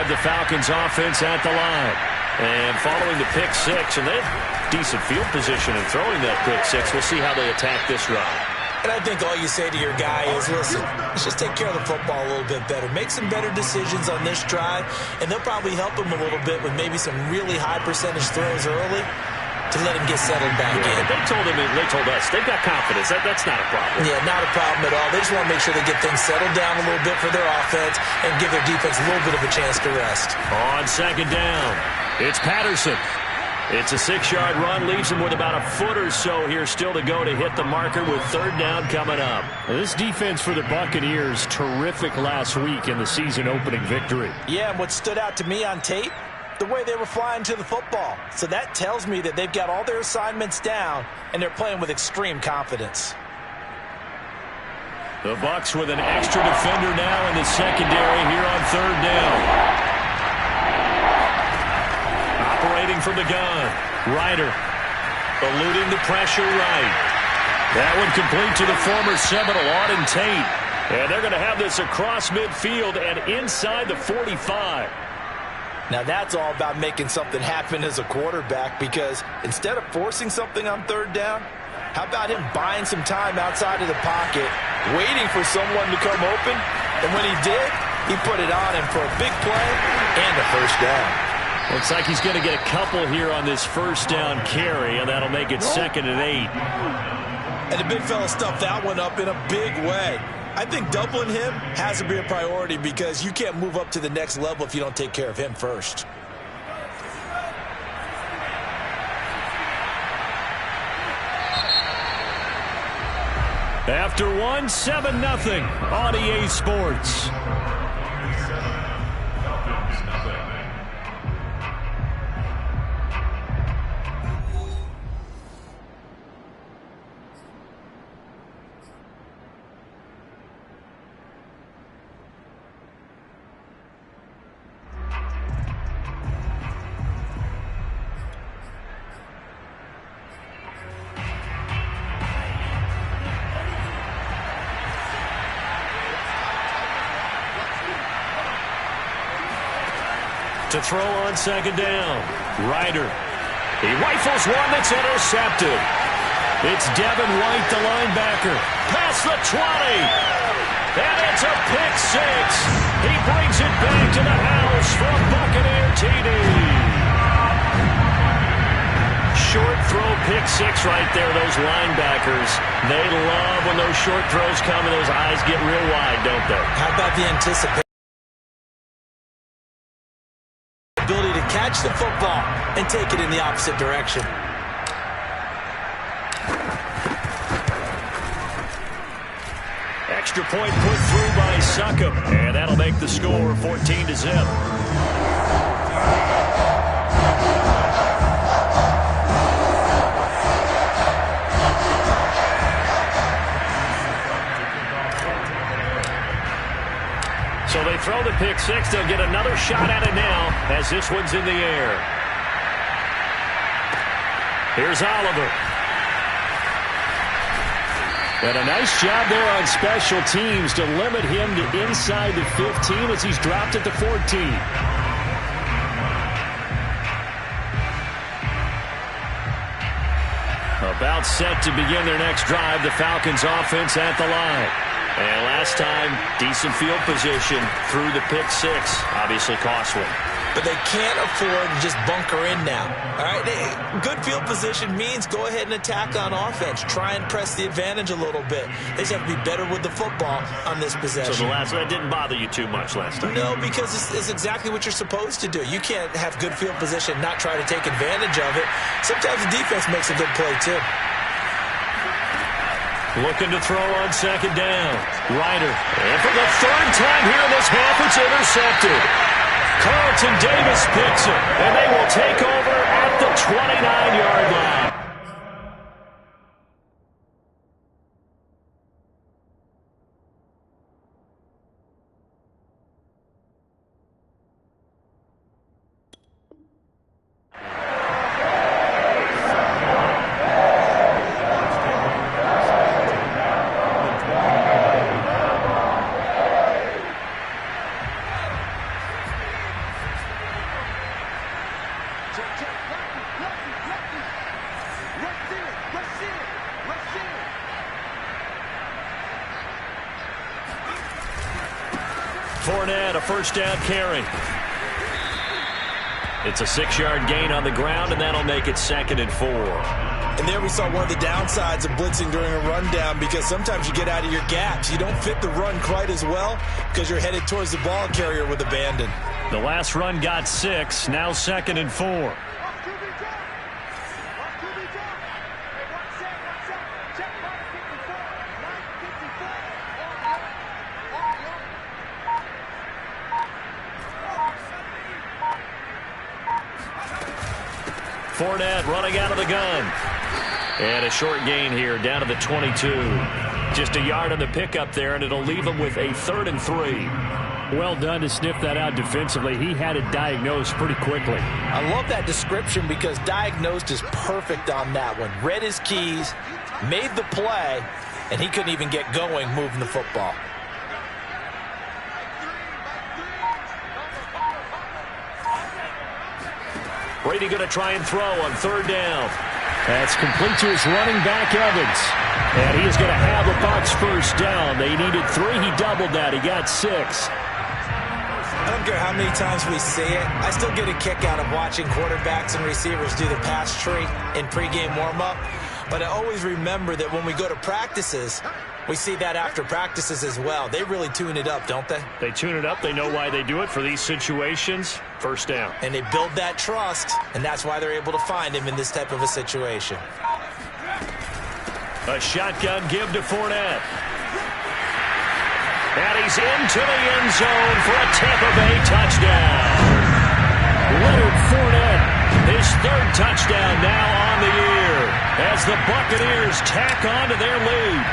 drive, the Falcons offense at the line. And following the pick six, and they have decent field position in throwing that pick six. We'll see how they attack this drive. And I think all you say to your guy is, listen, let's just take care of the football a little bit better. Make some better decisions on this drive, and they'll probably help him a little bit with maybe some really high percentage throws early to let him get settled back in. They told us, they've got confidence. That's not a problem. Yeah, not a problem at all. They just want to make sure they get things settled down a little bit for their offense and give their defense a little bit of a chance to rest. On second down, it's Patterson. It's a 6-yard run, leaves him with about a foot or so here still to go to hit the marker with third down coming up. This defense for the Buccaneers, terrific last week in the season-opening victory. Yeah, and what stood out to me on tape, the way they were flying to the football. So that tells me that they've got all their assignments down, and they're playing with extreme confidence. The Bucs with an extra defender now in the secondary here on third down. Operating from the gun, Ryder eluding the pressure right. That one complete to the former Seminole, Auden Tate. And they're going to have this across midfield and inside the 45. Now that's all about making something happen as a quarterback, because instead of forcing something on third down, how about him buying some time outside of the pocket, waiting for someone to come open, and when he did, he put it on him for a big play and a first down. Looks like he's going to get a couple here on this first down carry, and that'll make it 2nd and 8. And the big fella stuffed that one up in a big way. I think doubling him has to be a priority, because you can't move up to the next level if you don't take care of him first. After 7-0 on EA Sports. To throw on second down, Ryder. He rifles one that's intercepted. It's Devin White, the linebacker. Past the 20. And it's a pick six. He brings it back to the house for a Buccaneer TD. Short throw pick six right there, those linebackers. They love when those short throws come and those eyes get real wide, don't they? How about the anticipation? Ability to catch the football and take it in the opposite direction. Extra point put through by Succop, and that'll make the score 14-0. So they throw the pick six. They'll get another shot at it now as this one's in the air. Here's Oliver. And a nice job there on special teams to limit him to inside the 15 as he's dropped at the 14. About set to begin their next drive, the Falcons offense at the line. And last time, decent field position through the pick six. Obviously costly. But they can't afford to just bunker in now. All right, good field position means go ahead and attack on offense. Try and press the advantage a little bit. They just have to be better with the football on this possession. So the last one didn't bother you too much last time? No, because it's exactly what you're supposed to do. You can't have good field position, not try to take advantage of it. Sometimes the defense makes a good play too. Looking to throw on second down. Ryder. And for the third time here in this half, it's intercepted. Carlton Davis picks it, and they will take over at the 29-yard line. Fournette, a first down carry. It's a 6-yard gain on the ground, and that'll make it 2nd and 4. And there we saw one of the downsides of blitzing during a rundown, because sometimes you get out of your gaps. You don't fit the run quite as well because you're headed towards the ball carrier with abandon. The last run got 6, now 2nd and 4. Fournette running out of the gun. And a short gain here down to the 22. Just a yard on the pickup there, and it'll leave him with a 3rd and 3. Well done to sniff that out defensively. He had it diagnosed pretty quickly. I love that description because diagnosed is perfect on that one. Read his keys, made the play, and he couldn't even get going moving the football. Brady going to try and throw on 3rd down. That's complete to his running back, Evans. And he is going to have a Bucs first down. They needed 3. He doubled that. He got 6. I don't care how many times we see it. I still get a kick out of watching quarterbacks and receivers do the pass tree in pregame warm-up. But I always remember that when we go to practices, we see that after practices as well. They really tune it up, don't they? They tune it up. They know why they do it for these situations. First down. And they build that trust, and that's why they're able to find him in this type of a situation. A shotgun give to Fournette. And he's into the end zone for a Tampa Bay touchdown. Leonard Fournette. His 3rd touchdown now on the year as the Buccaneers tack on to their lead.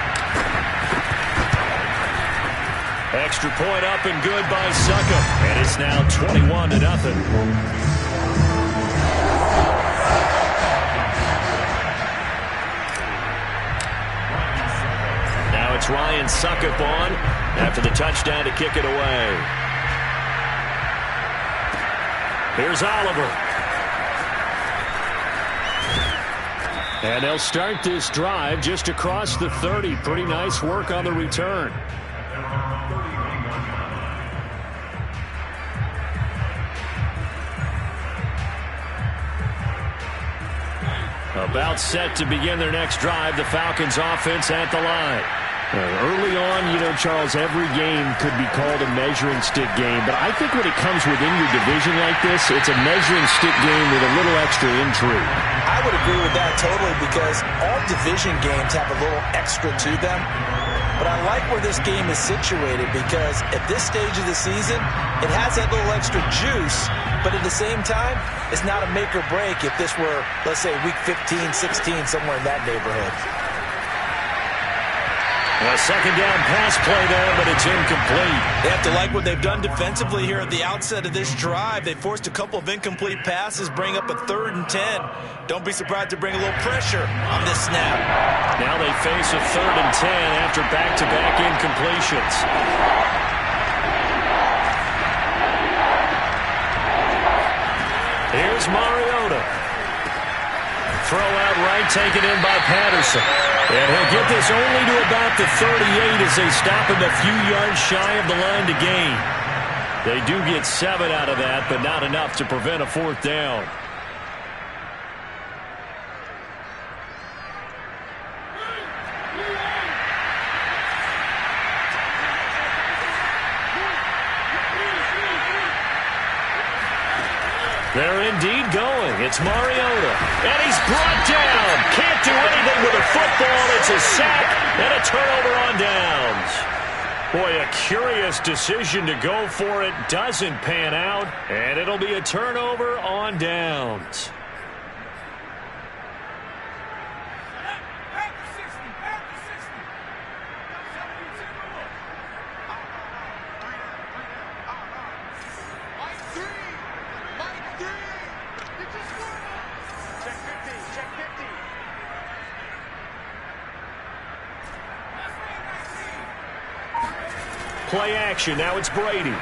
Extra point up and good by Succop. And it's now 21-0. Now it's Ryan Succop on after the touchdown to kick it away. Here's Oliver. And they'll start this drive just across the 30. Pretty nice work on the return. About set to begin their next drive. The Falcons offense at the line. Early on, Charles, every game could be called a measuring stick game. But I think when it comes within your division like this, it's a measuring stick game with a little extra intrigue. I would agree with that totally because all division games have a little extra to them. But I like where this game is situated because at this stage of the season, it has that little extra juice. But at the same time, it's not a make or break if this were, let's say, week 15, 16, somewhere in that neighborhood. A 2nd down pass play there, but it's incomplete. They have to like what they've done defensively here at the outset of this drive. They forced a couple of incomplete passes, bring up a 3rd and 10. Don't be surprised to bring a little pressure on this snap. Now they face a 3rd and 10 after back-to-back incompletions. Here's Mariota. Throw out right, taken in by Patterson. And he'll get this only to about the 38 as they stop him a few yards shy of the line to gain. They do get 7 out of that, but not enough to prevent a 4th down. They're indeed going. It's Mariota. And he's brought down. Can't do anything with a football. It's a sack and a turnover on downs. Boy, a curious decision to go for it. Doesn't pan out. And it'll be a turnover on downs. Play action. Now it's Brady.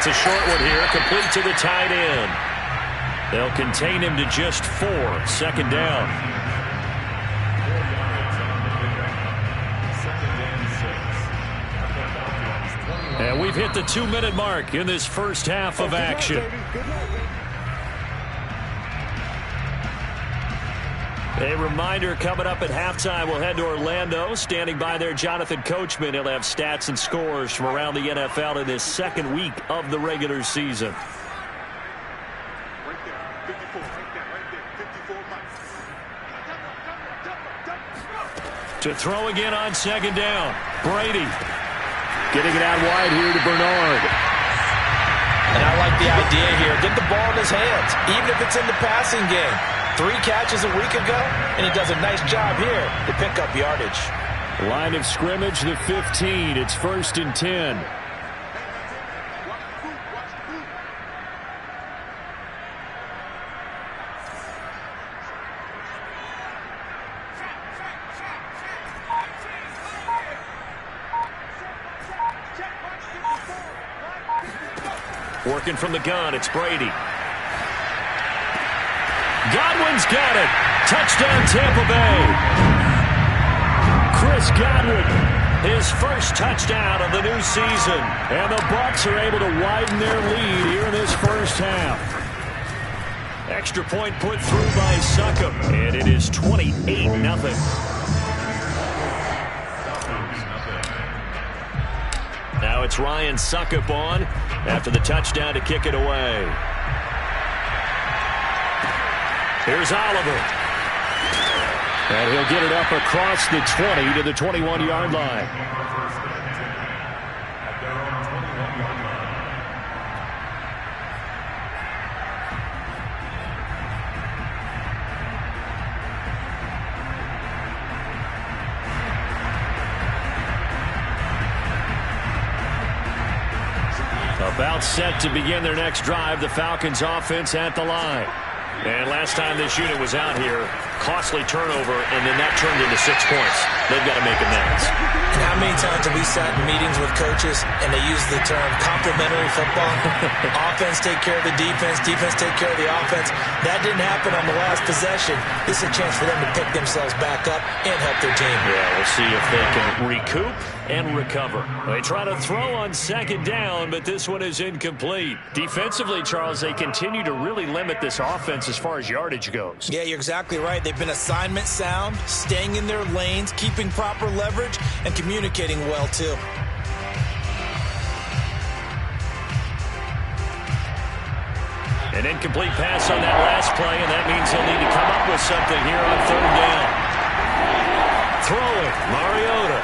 It's a short one here, complete to the tight end. They'll contain him to just 4, 2nd down. And we've hit the 2-minute mark in this first half of action. A reminder, coming up at halftime, we'll head to Orlando. Standing by there, Jonathan Coachman. He'll have stats and scores from around the NFL in this second week of the regular season. To throw again on 2nd down. Brady getting it out wide here to Bernard. And I like the idea here. Get the ball in his hands, even if it's in the passing game. 3 catches a week ago, and he does a nice job here to pick up yardage. Line of scrimmage, the 15. It's 1st and 10. Working from the gun, it's Brady. Godwin's got it. Touchdown, Tampa Bay. Chris Godwin, his first touchdown of the new season. And the Bucs are able to widen their lead here in this first half. Extra point put through by Succop. And it is 28-0. Now it's Ryan Succop on after the touchdown to kick it away. Here's Oliver. And he'll get it up across the 20 to the 21-yard line. About set to begin their next drive, the Falcons offense at the line. And last time this unit was out here, costly turnover, and then that turned into 6 points. They've got to make amends. And how many times have we sat in meetings with coaches and they use the term complementary football? Offense take care of the defense, defense take care of the offense. That didn't happen on the last possession. This is a chance for them to pick themselves back up and help their team. Yeah, we'll see if they can recoup and recover. They try to throw on 2nd down, but this one is incomplete. Defensively, Charles, they continue to really limit this offense as far as yardage goes. Yeah, you're exactly right. They've been assignment sound, staying in their lanes, keeping proper leverage, and communicating well, too. An incomplete pass on that last play, and that means they'll need to come up with something here on 3rd down. Throwing, Mariota.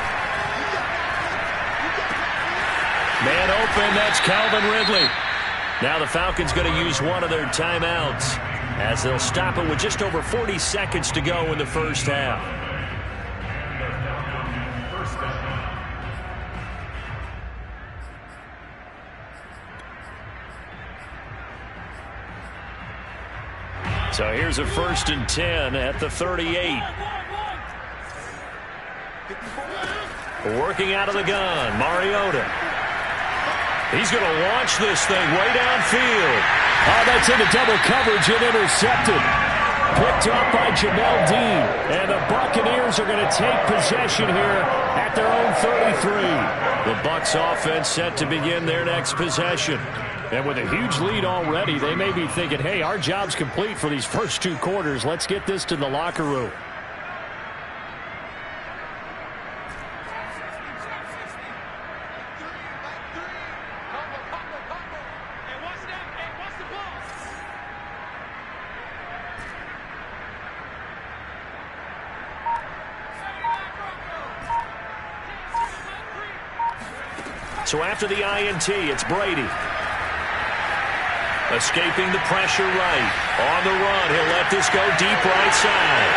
Man open, that's Calvin Ridley. Now the Falcons going to use one of their timeouts as they'll stop it with just over 40 seconds to go in the first half. So here's a 1st and 10 at the 38. Working out of the gun, Mariota. He's going to launch this thing way downfield. Oh, that's into double coverage and intercepted. Picked up by Jamel Dean. And the Buccaneers are going to take possession here at their own 33. The Bucs offense set to begin their next possession. And with a huge lead already, they may be thinking, hey, our job's complete for these first 2 quarters. Let's get this to the locker room. So after the INT, it's Brady. Escaping the pressure right. On the run, he'll let this go deep right side.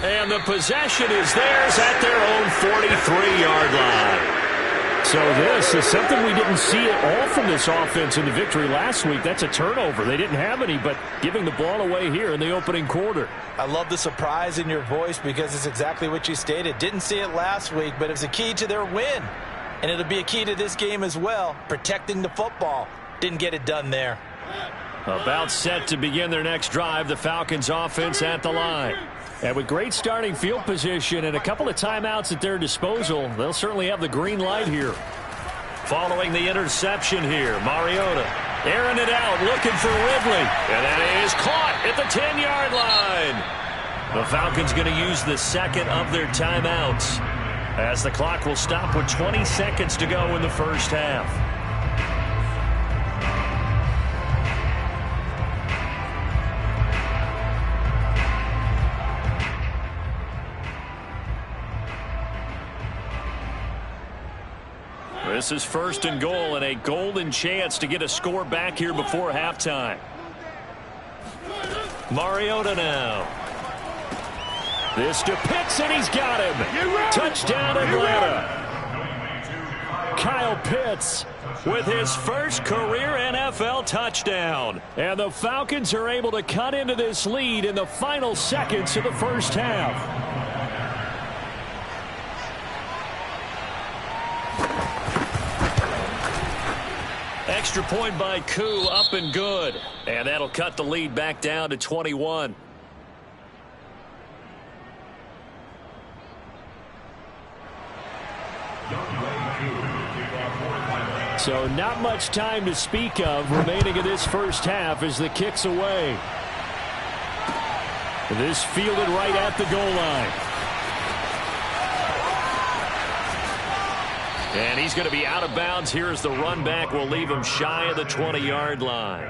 And the possession is theirs at their own 43-yard line. So this is something we didn't see at all from this offense in the victory last week. That's a turnover. They didn't have any, but giving the ball away here in the opening quarter. I love the surprise in your voice because it's exactly what you stated. Didn't see it last week, but it was a key to their win. And it'll be a key to this game as well, protecting the football. Didn't get it done there. About set to begin their next drive, the Falcons offense at the line. And with great starting field position and a couple of timeouts at their disposal, they'll certainly have the green light here. Following the interception here, Mariota airing it out, looking for Ridley. And that is caught at the 10-yard line. The Falcons going to use the second of their timeouts, as the clock will stop with 20 seconds to go in the first half. This is first and goal and a golden chance to get a score back here before halftime. Mariota now. This to Pitts, and he's got him. Touchdown, Atlanta. Kyle Pitts with his first career NFL touchdown. And the Falcons are able to cut into this lead in the final seconds of the first half. Extra point by Koo, up and good. And that'll cut the lead back down to 21. So not much time to speak of remaining in this first half as the kick's away. This fielded right at the goal line. And he's going to be out of bounds here as the run back will leave him shy of the 20-yard line.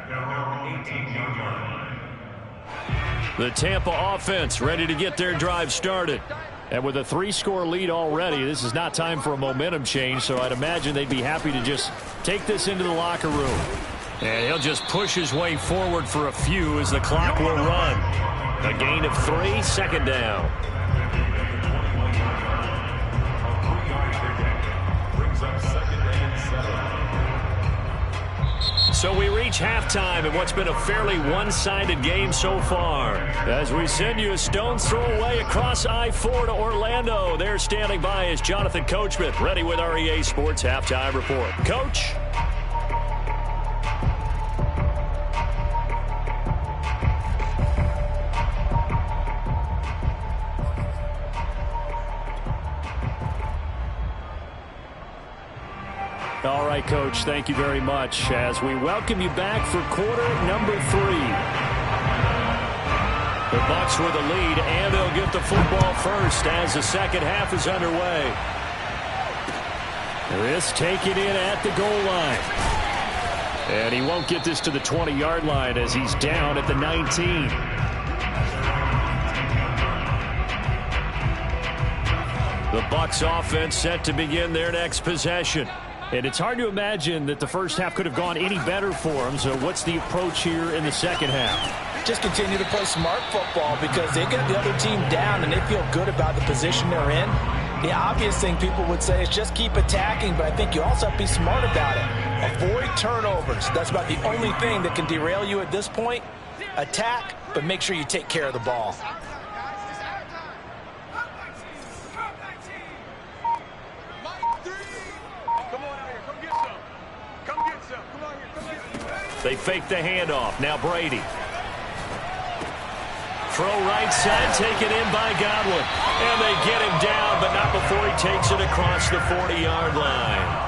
The Tampa offense ready to get their drive started. And with a 3-score lead already, this is not time for a momentum change, so I'd imagine they'd be happy to just take this into the locker room. And he'll just push his way forward for a few as the clock will run. A gain of 3, second down. So we reach halftime in what's been a fairly one-sided game so far. As we send you a stone's throw away across I-4 to Orlando. There standing by is Jonathan Coachman, ready with our EA Sports Halftime Report. Coach? All right, Coach, thank you very much as we welcome you back for quarter number 3. The Bucs with a lead, and they'll get the football first as the second half is underway. This taken in at the goal line. And he won't get this to the 20-yard line as he's down at the 19. The Bucs offense set to begin their next possession. And it's hard to imagine that the first half could have gone any better for them. So what's the approach here in the second half? Just continue to play smart football because they get the other team down and they feel good about the position they're in. The obvious thing people would say is just keep attacking, but I think you also have to be smart about it. Avoid turnovers. That's about the only thing that can derail you at this point. Attack, but make sure you take care of the ball. They fake the handoff. Now Brady. Throw right side, taken in by Godwin. And they get him down, but not before he takes it across the 40-yard line.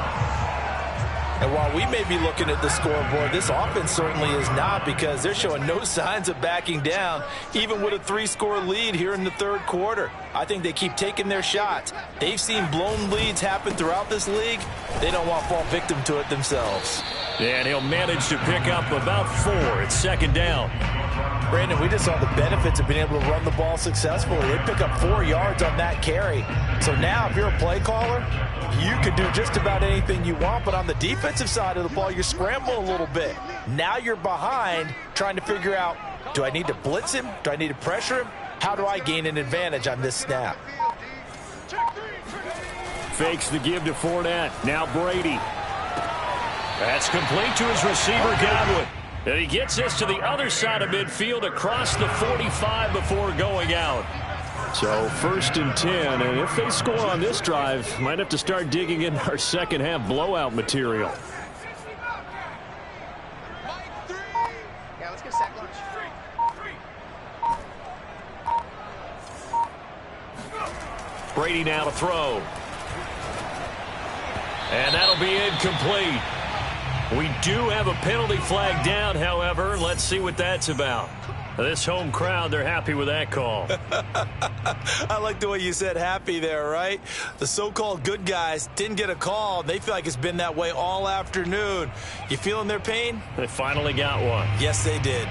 And while we may be looking at the scoreboard, this offense certainly is not because they're showing no signs of backing down, even with a 3-score lead here in the third quarter. I think they keep taking their shots. They've seen blown leads happen throughout this league. They don't want to fall victim to it themselves. And he'll manage to pick up about 4. It's second down. Brandon, we just saw the benefits of being able to run the ball successfully. They pick up 4 yards on that carry. So now if you're a play caller, you can do just about anything you want, but on the defensive side of the ball, you scramble a little bit. Now you're behind trying to figure out, do I need to blitz him? Do I need to pressure him? How do I gain an advantage on this snap? Fakes the give to Fournette. Now Brady. That's complete to his receiver, Godwin. And he gets this to the other side of midfield across the 45 before going out. So 1st and 10, and if they score on this drive, might have to start digging in our second half blowout material. Yeah, let's get sack lunch. Brady now to throw. And that'll be incomplete. We do have a penalty flag down, however. Let's see what that's about. This home crowd, they're happy with that call. I like the way you said happy there, right? The so-called good guys didn't get a call. They feel like it's been that way all afternoon. You feeling their pain? They finally got one. Yes, they did.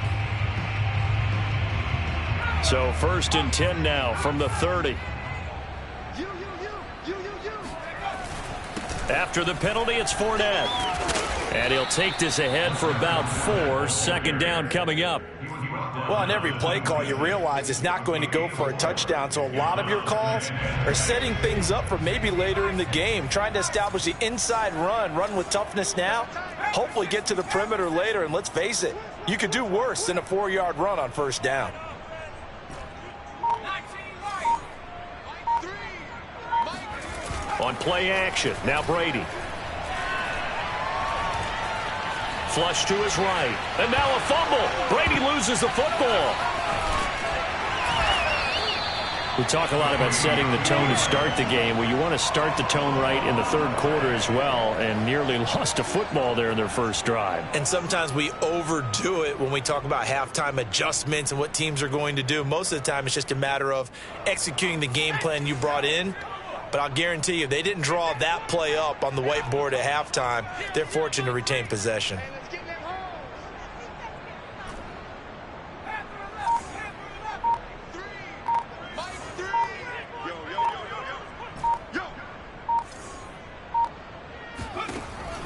So 1st and 10 now from the 30. After the penalty, it's Fournette. And he'll take this ahead for about 4. 2nd down coming up. Well, on every play call, you realize it's not going to go for a touchdown. So a lot of your calls are setting things up for maybe later in the game, trying to establish the inside run with toughness now, hopefully get to the perimeter later. And let's face it, you could do worse than a 4-yard run on 1st down. On play action, now Brady. Flush to his right. And now a fumble. Brady loses the football. We talk a lot about setting the tone to start the game. Well, you want to start the tone right in the 3rd quarter as well, and nearly lost a football there in their first drive. And sometimes we overdo it when we talk about halftime adjustments and what teams are going to do. Most of the time, it's just a matter of executing the game plan you brought in. But I'll guarantee you, they didn't draw that play up on the whiteboard at halftime. They're fortunate to retain possession.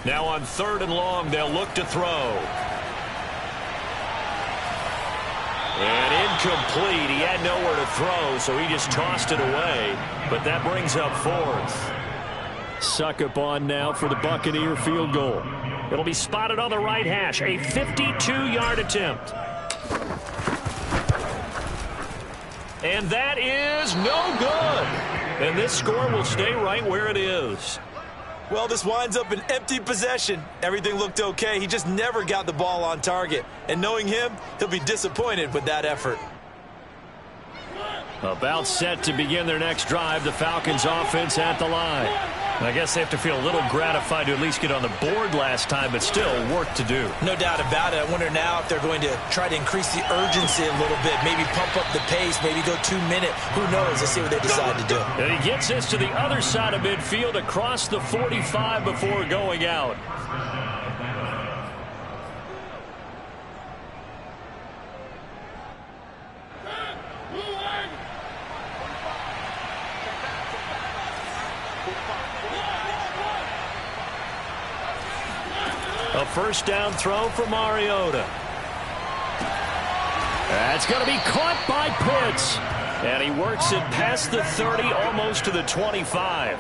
Now on 3rd and long, they'll look to throw. And incomplete. He had nowhere to throw, so he just tossed it away. But that brings up 4th. Suck up on now for the Buccaneer field goal. It'll be spotted on the right hash. A 52-yard attempt. And that is no good. And this score will stay right where it is. Well, this winds up an empty possession. Everything looked okay. He just never got the ball on target. And knowing him, he'll be disappointed with that effort. About set to begin their next drive, the Falcons offense at the line. I guess they have to feel a little gratified to at least get on the board last time, but still work to do. No doubt about it. I wonder now if they're going to try to increase the urgency a little bit, maybe pump up the pace, maybe go 2-minute. Who knows? Let's see what they decide to do. And he gets this to the other side of midfield across the 45 before going out. A 1st down throw for Mariota. That's going to be caught by Pitts. And he works it past the 30, almost to the 25.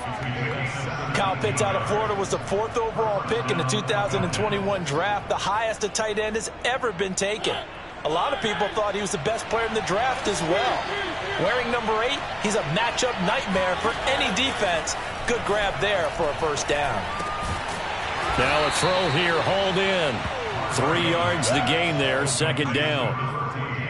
Kyle Pitts out of Florida was the 4th overall pick in the 2021 draft, the highest a tight end has ever been taken. A lot of people thought he was the best player in the draft as well. Wearing number 8, he's a matchup nightmare for any defense. Good grab there for a 1st down. Now a throw here, hauled in. 3 yards the gain there, 2nd down.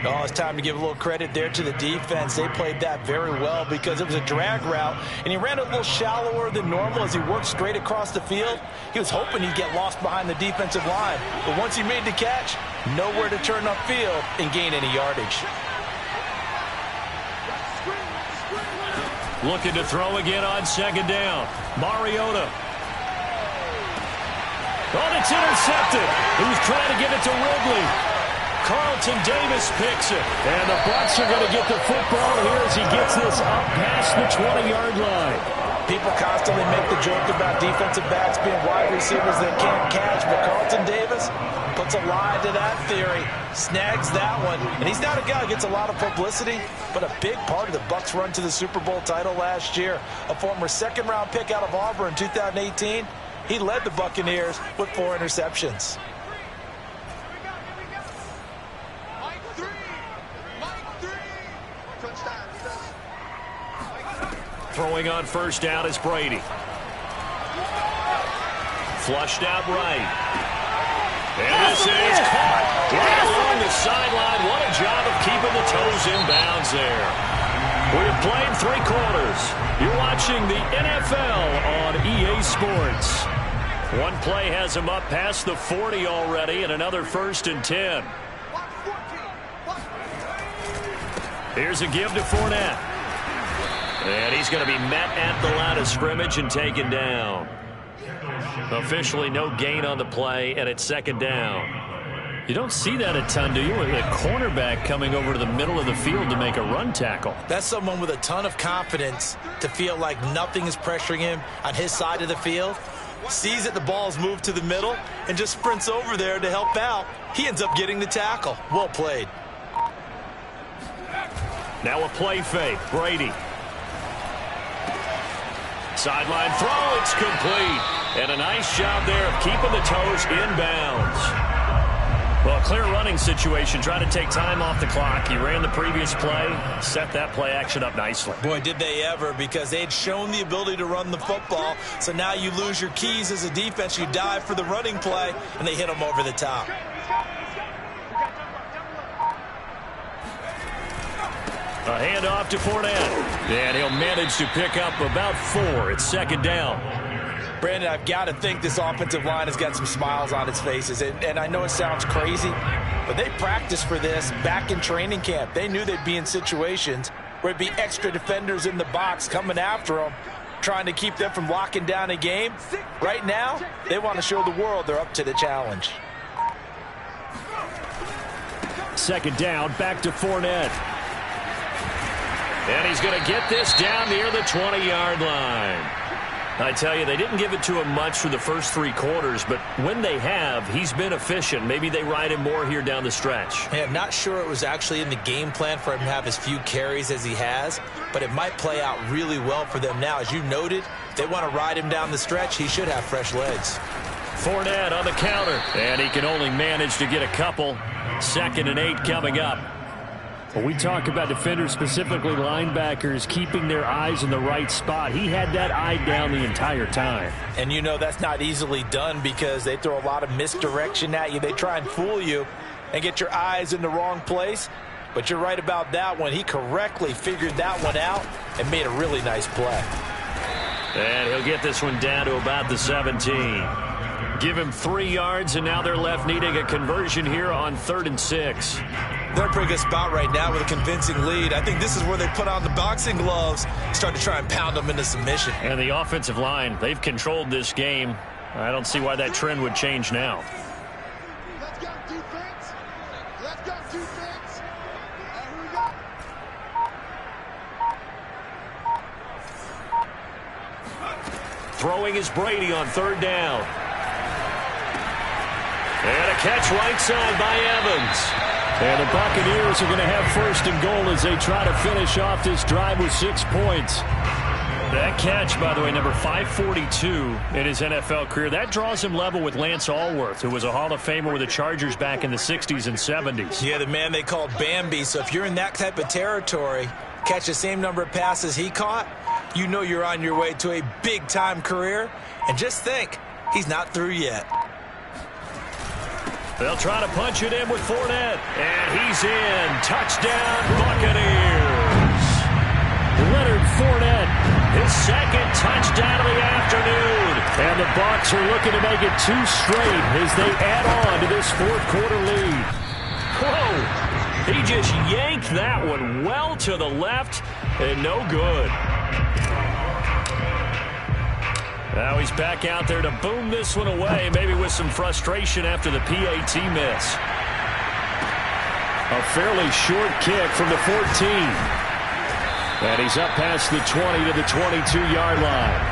Oh, it's time to give a little credit there to the defense. They played that very well because it was a drag route, and he ran a little shallower than normal as he worked straight across the field. He was hoping he'd get lost behind the defensive line, but once he made the catch, nowhere to turn upfield and gain any yardage. Looking to throw again on 2nd down. Mariota. Oh, it's intercepted. He was trying to give it to Ridley. Carlton Davis picks it. And the Bucs are going to get the football here as he gets this up past the 20-yard line. People constantly make the joke about defensive backs being wide receivers that can't catch, but Carlton Davis puts a lie to that theory, snags that one. And he's not a guy who gets a lot of publicity, but a big part of the Bucs' run to the Super Bowl title last year. A former 2nd-round pick out of Auburn in 2018. He led the Buccaneers with 4 interceptions. Throwing on first down is Brady. Flushed out right. And this is caught right along the sideline. What a job of keeping the toes in bounds there. We've played 3 quarters. You're watching the NFL on EA Sports. One play has him up past the 40 already, and another 1st and 10. Here's a give to Fournette. And he's going to be met at the line of scrimmage and taken down. Officially no gain on the play, and it's 2nd down. You don't see that a ton, do you? With a cornerback coming over to the middle of the field to make a run tackle. That's someone with a ton of confidence to feel like nothing is pressuring him on his side of the field. Sees that the ball's moved to the middle and just sprints over there to help out. He ends up getting the tackle. Well played. Now a play fake. Brady. Sideline throw. It's complete. And a nice job there of keeping the toes inbounds. Well, clear running situation. Trying to take time off the clock. He ran the previous play. Set that play action up nicely. Boy, did they ever, because they'd shown the ability to run the football. So now you lose your keys as a defense. You dive for the running play, and they hit them over the top. A handoff to Fournette. And he'll manage to pick up about 4. It's 2nd down. Brandon, I've got to think this offensive line has got some smiles on its faces. And I know it sounds crazy, but they practiced for this back in training camp. They knew they'd be in situations where it'd be extra defenders in the box coming after them, trying to keep them from locking down a game. Right now, they want to show the world they're up to the challenge. 2nd down, back to Fournette. And he's going to get this down near the 20-yard line. I tell you, they didn't give it to him much for the first 3 quarters, but when they have, he's been efficient. Maybe they ride him more here down the stretch. Yeah, not sure it was actually in the game plan for him to have as few carries as he has, but it might play out really well for them now. As you noted, if they want to ride him down the stretch, he should have fresh legs. Fournette on the counter, and he can only manage to get a couple. 2nd and 8 coming up. When we talk about defenders, specifically linebackers, keeping their eyes in the right spot, he had that eye down the entire time. And you know that's not easily done because they throw a lot of misdirection at you. They try and fool you and get your eyes in the wrong place. But you're right about that one. He correctly figured that one out and made a really nice play. And he'll get this one down to about the 17. Give him 3 yards, and now they're left needing a conversion here on 3rd and 6. They're in a pretty good spot right now with a convincing lead. I think this is where they put on the boxing gloves, start to try and pound them into submission. And the offensive line, they've controlled this game. I don't see why that trend would change now. Let's go, defense. Let's go, defense. And here we go. Throwing is Brady on 3rd down. And a catch right side by Evans. And the Buccaneers are going to have 1st and goal as they try to finish off this drive with 6 points. That catch, by the way, number 542 in his NFL career, that draws him level with Lance Allworth, who was a Hall of Famer with the Chargers back in the 60s and 70s. Yeah, the man they called Bambi. So if you're in that type of territory, catch the same number of passes he caught, you know you're on your way to a big-time career. And just think, he's not through yet. They'll try to punch it in with Fournette. And he's in. Touchdown, Buccaneers. Leonard Fournette, his 2nd touchdown of the afternoon. And the Bucs are looking to make it 2 straight as they add on to this 4th quarter lead. Whoa. He just yanked that one well to the left and no good. Now he's back out there to boom this one away, maybe with some frustration after the PAT miss. A fairly short kick from the 14. And he's up past the 20 to the 22-yard line.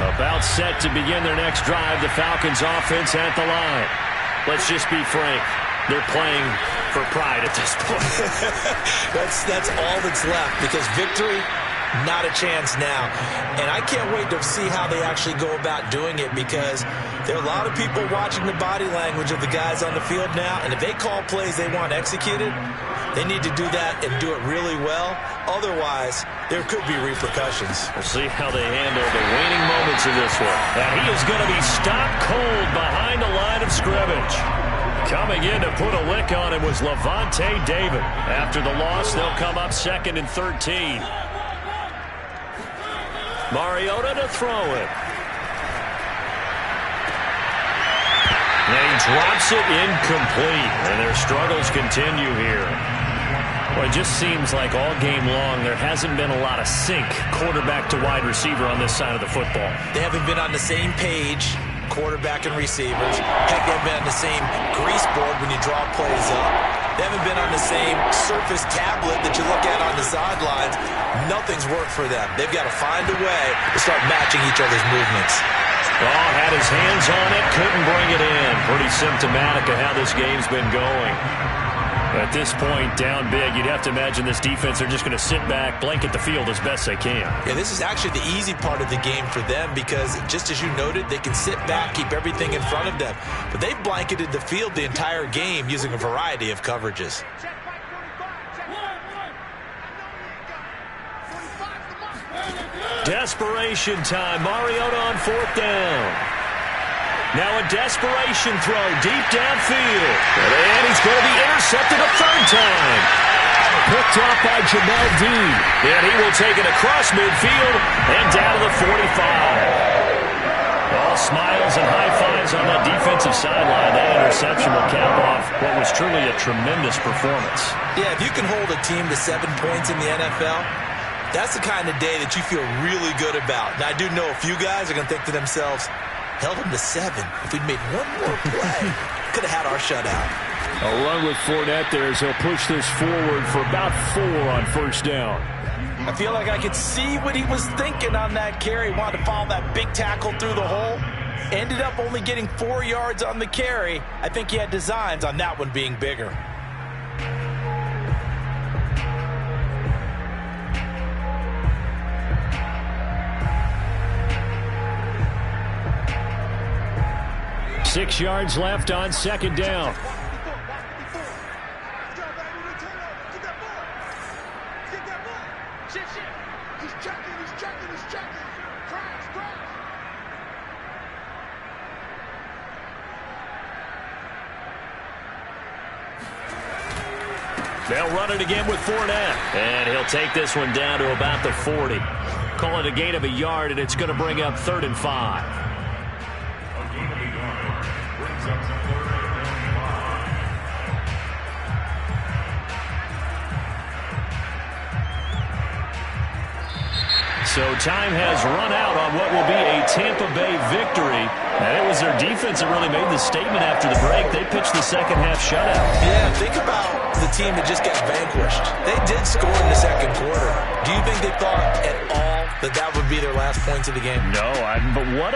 About set to begin their next drive, the Falcons offense at the line. Let's just be frank. They're playing for pride at this point. That's all that's left, because victory Not a chance now. And I can't wait to see how they actually go about doing it, because there are a lot of people watching the body language of the guys on the field now, and if they call plays they want executed, they need to do that and do it really well. Otherwise, there could be repercussions. We'll see how they handle the waning moments of this one. And he is going to be stopped cold behind the line of scrimmage. Coming in to put a lick on him was Levante David. After the loss, they'll come up 2nd and 13. Mariota to throw it. And he drops it incomplete. And their struggles continue here. Well, it just seems like all game long there hasn't been a lot of sync quarterback to wide receiver on this side of the football. They haven't been on the same page, quarterback and receivers. Heck, they haven't been on the same grease board when you draw plays up. They haven't been on the same surface tablet that you look at on the sidelines. Nothing's worked for them. They've got to find a way to start matching each other's movements. Oh, had his hands on it, couldn't bring it in. Pretty symptomatic of how this game's been going. At this point, down big, you'd have to imagine this defense are just going to sit back, blanket the field as best they can. Yeah, this is actually the easy part of the game for them, because just as you noted, they can sit back, keep everything in front of them. But they've blanketed the field the entire game using a variety of coverages. Desperation time. Mariota on 4th down. Now a desperation throw deep downfield. And he's going to be intercepted a 3rd time. Picked off by Jamel Dean. And he will take it across midfield and down to the 45. All smiles and high fives on that defensive sideline. That interception will cap off what was truly a tremendous performance. Yeah, if you can hold a team to 7 points in the NFL, that's the kind of day that you feel really good about. Now, I do know a few guys are going to think to themselves, held them to 7. If we'd made one more play, could have had our shutout. A run with Fournette there as he'll push this forward for about 4 on 1st down. I feel like I could see what he was thinking on that carry. Wanted to follow that big tackle through the hole. Ended up only getting 4 yards on the carry. I think he had designs on that one being bigger. Six yards left on 2nd down. They'll run it again with Fournette. And he'll take this one down to about the 40. Call it a gain of a yard, and it's going to bring up 3rd and 5. So time has run out on what will be a Tampa Bay victory. And it was their defense that really made the statement after the break. They pitched the second half shutout. Yeah, think about the team that just got vanquished. They did score in the 2nd quarter. Do you think they thought at all that that would be their last points of the game? No, but what a